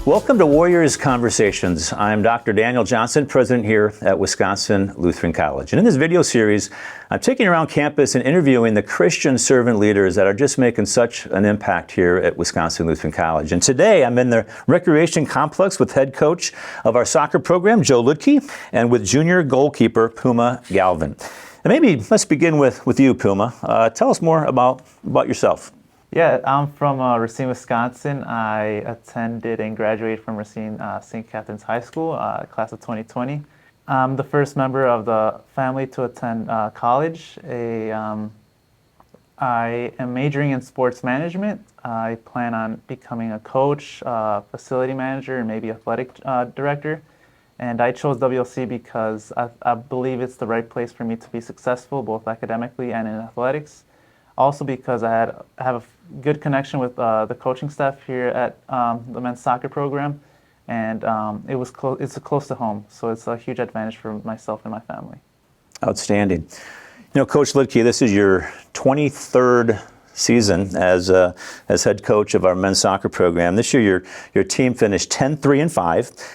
Welcome to Warriors Conversations. I'm Dr. Daniel Johnson, president here at Wisconsin Lutheran College. And in this video series, I'm taking around campus and interviewing the Christian servant leaders that are just making such an impact here at Wisconsin Lutheran College. And today I'm in the recreation complex with head coach of our soccer program, Joe Luedke, and with junior goalkeeper, Puma Galvan. And maybe let's begin with you, Puma. Tell us more about yourself. Yeah, I'm from Racine, Wisconsin. I attended and graduated from Racine St. Catherine's High School, class of 2020. I'm the first member of the family to attend college. I am majoring in sports management. I plan on becoming a coach, facility manager, and maybe athletic director. And I chose WLC because I believe it's the right place for me to be successful, both academically and in athletics. Also because I have a good connection with the coaching staff here at the men's soccer program, and it's close to home, so it's a huge advantage for myself and my family. Outstanding. You know, Coach Luedke, this is your 23rd season as head coach of our men's soccer program. This year, your team finished 10-3-5.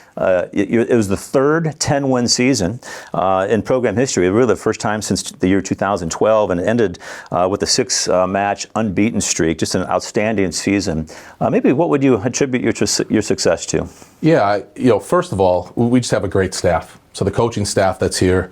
It was the third 10-win season in program history. Really the first time since the year 2012, and it ended with a 6-match unbeaten streak. Just an outstanding season. Maybe what would you attribute your success to? Yeah, first of all, we just have a great staff. So the coaching staff that's here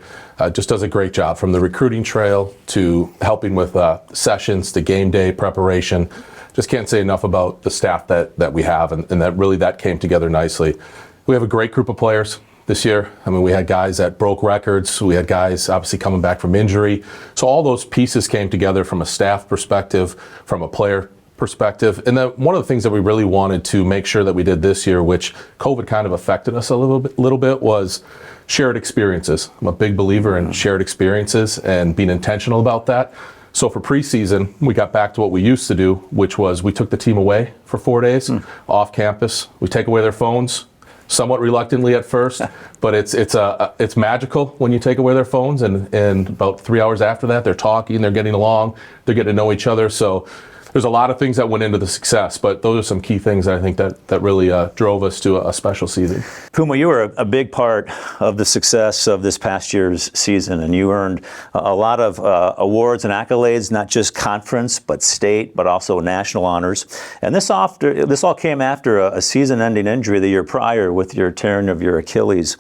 just does a great job, from the recruiting trail to helping with sessions to game day preparation. Just can't say enough about the staff that we have, and that came together nicely. We have a great group of players this year. I mean, we had guys that broke records. We had guys obviously coming back from injury. So all those pieces came together from a staff perspective, from a player perspective. And then one of the things that we really wanted to make sure that we did this year, which COVID kind of affected us a little bit, was shared experiences. I'm a big believer in shared experiences and being intentional about that. So for preseason, we got back to what we used to do, which was we took the team away for 4 days off campus. We take away their phones, somewhat reluctantly at first, but it's magical when you take away their phones, and about 3 hours after that, they're talking, they're getting along, they're getting to know each other. So there's a lot of things that went into the success, but those are some key things that I think that really drove us to a special season. Puma, you were a big part of the success of this past year's season, and you earned a lot of awards and accolades, not just conference, but state, but also national honors. And this all came after a season-ending injury the year prior with your tearing of your Achilles.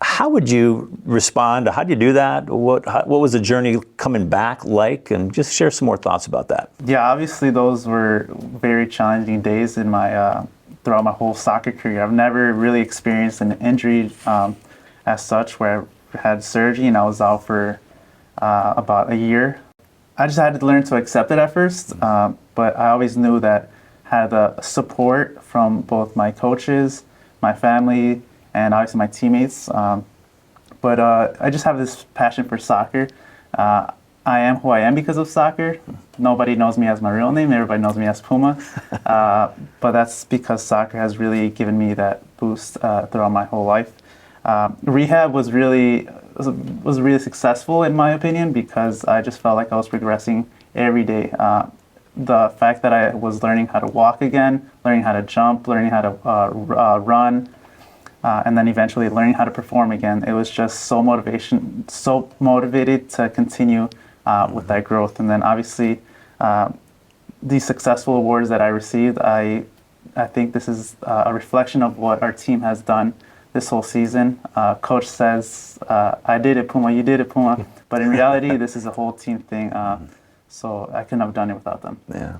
How would you respond? How do you do that? What was the journey coming back like? And just share some more thoughts about that. Yeah, obviously those were very challenging days in my throughout my whole soccer career. I've never really experienced an injury as such where I had surgery and I was out for about a year. I just had to learn to accept it at first, but I always knew that I had the support from both my coaches, my family, and obviously my teammates. But I just have this passion for soccer. I am who I am because of soccer. Nobody knows me as my real name. Everybody knows me as Puma. But that's because soccer has really given me that boost throughout my whole life. Rehab was really successful in my opinion, because I just felt like I was progressing every day. The fact that I was learning how to walk again, learning how to jump, learning how to run, and then eventually learning how to perform again. It was just so motivated to continue with that growth. And then obviously these successful awards that I received, I think this is a reflection of what our team has done this whole season. Coach says, I did it, Puma, you did it, Puma. But in reality, this is a whole team thing. So I couldn't have done it without them. Yeah.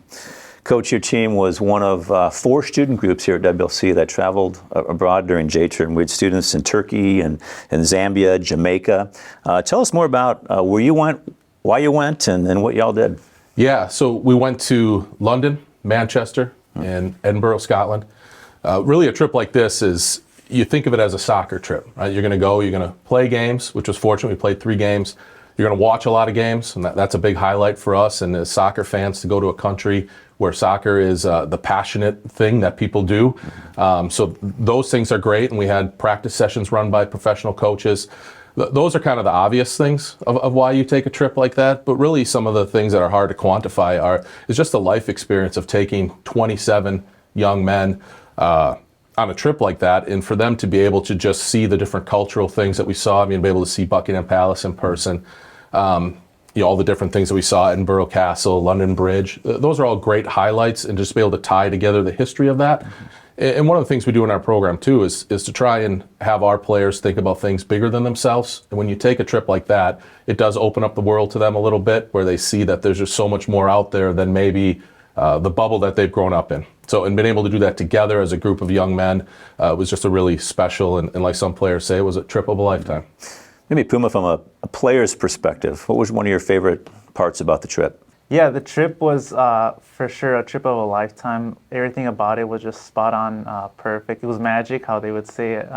Coach, your team was one of 4 student groups here at WLC that traveled abroad during J-term. We had students in Turkey and Zambia, Jamaica. Tell us more about where you went, why you went, and what y'all did. Yeah, so we went to London, Manchester, and Edinburgh, Scotland. Really a trip like this is, you think of it as a soccer trip, right? You're going to go, you're going to play games, which was fortunate. We played 3 games. You're going to watch a lot of games, and that's a big highlight for us and as soccer fans, to go to a country where soccer is the passionate thing that people do. So those things are great, and we had practice sessions run by professional coaches. Those are kind of the obvious things of why you take a trip like that, but really some of the things that are hard to quantify is just the life experience of taking 27 young men on a trip like that, and for them to be able to just see the different cultural things that we saw. I mean, be able to see Buckingham Palace in person, all the different things that we saw, Edinburgh Castle, London Bridge. Those are all great highlights, and just be able to tie together the history of that. And one of the things we do in our program too is to try and have our players think about things bigger than themselves. And when you take a trip like that, it does open up the world to them a little bit, where they see that there's just so much more out there than maybe the bubble that they've grown up in. So, and being able to do that together as a group of young men was just a really special, and like some players say, it was a trip of a lifetime. Maybe Puma, from a player's perspective, what was one of your favorite parts about the trip? Yeah, the trip was for sure a trip of a lifetime. Everything about it was just spot on, perfect. It was magic, how they would say it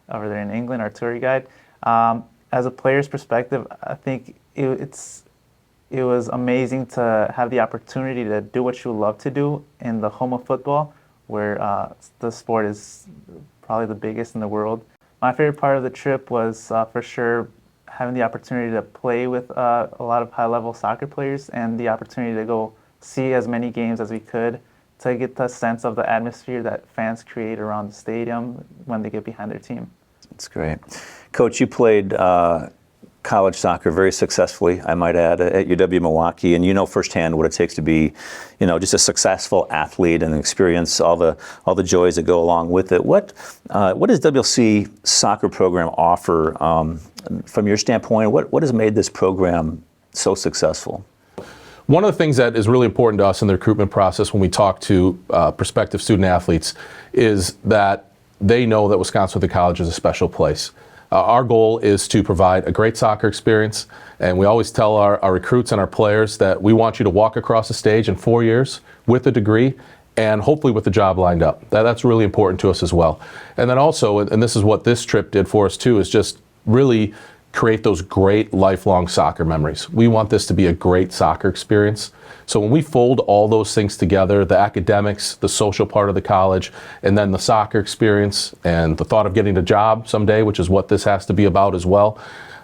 over there in England, our tour guide. As a player's perspective, I think it was amazing to have the opportunity to do what you love to do in the home of football, where the sport is probably the biggest in the world. My favorite part of the trip was for sure having the opportunity to play with a lot of high-level soccer players, and the opportunity to go see as many games as we could to get the sense of the atmosphere that fans create around the stadium when they get behind their team. That's great. Coach, you played college soccer very successfully, I might add, at UW-Milwaukee, and you know firsthand what it takes to be, just a successful athlete and experience all the joys that go along with it. What does WC soccer program offer from your standpoint? What has made this program so successful? One of the things that is really important to us in the recruitment process when we talk to prospective student athletes is that they know that Wisconsin Lutheran College is a special place. Our goal is to provide a great soccer experience, and we always tell our recruits and our players that we want you to walk across the stage in 4 years with a degree and hopefully with the job lined up. That's really important to us as well. And then also, and this is what this trip did for us too, is just really create those great lifelong soccer memories. We want this to be a great soccer experience. So when we fold all those things together, the academics, the social part of the college, and then the soccer experience, and the thought of getting a job someday, which is what this has to be about as well.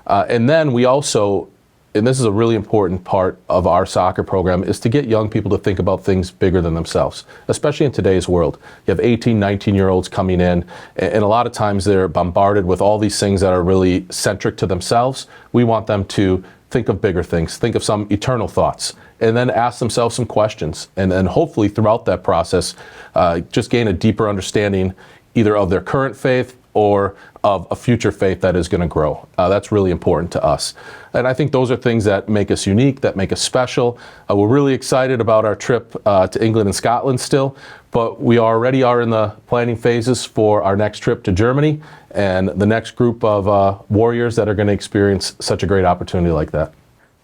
And then we also, and this is a really important part of our soccer program, is to get young people to think about things bigger than themselves, especially in today's world. You have 18, 19-year-olds coming in, and a lot of times they're bombarded with all these things that are really centric to themselves. We want them to think of bigger things, think of some eternal thoughts, and then ask themselves some questions. And then hopefully throughout that process, just gain a deeper understanding either of their current faith or of a future faith that is going to grow. That's really important to us. And I think those are things that make us unique, that make us special. We're really excited about our trip to England and Scotland still, but we already are in the planning phases for our next trip to Germany and the next group of warriors that are going to experience such a great opportunity like that.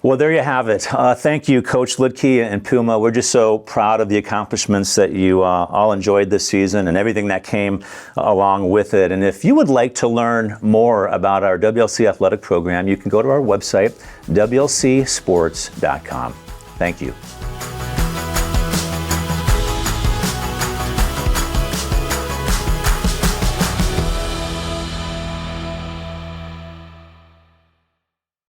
Well, there you have it. Thank you, Coach Luedke and Puma. We're just so proud of the accomplishments that you all enjoyed this season and everything that came along with it. And if you would like to learn more about our WLC athletic program, you can go to our website, WLCsports.com. Thank you.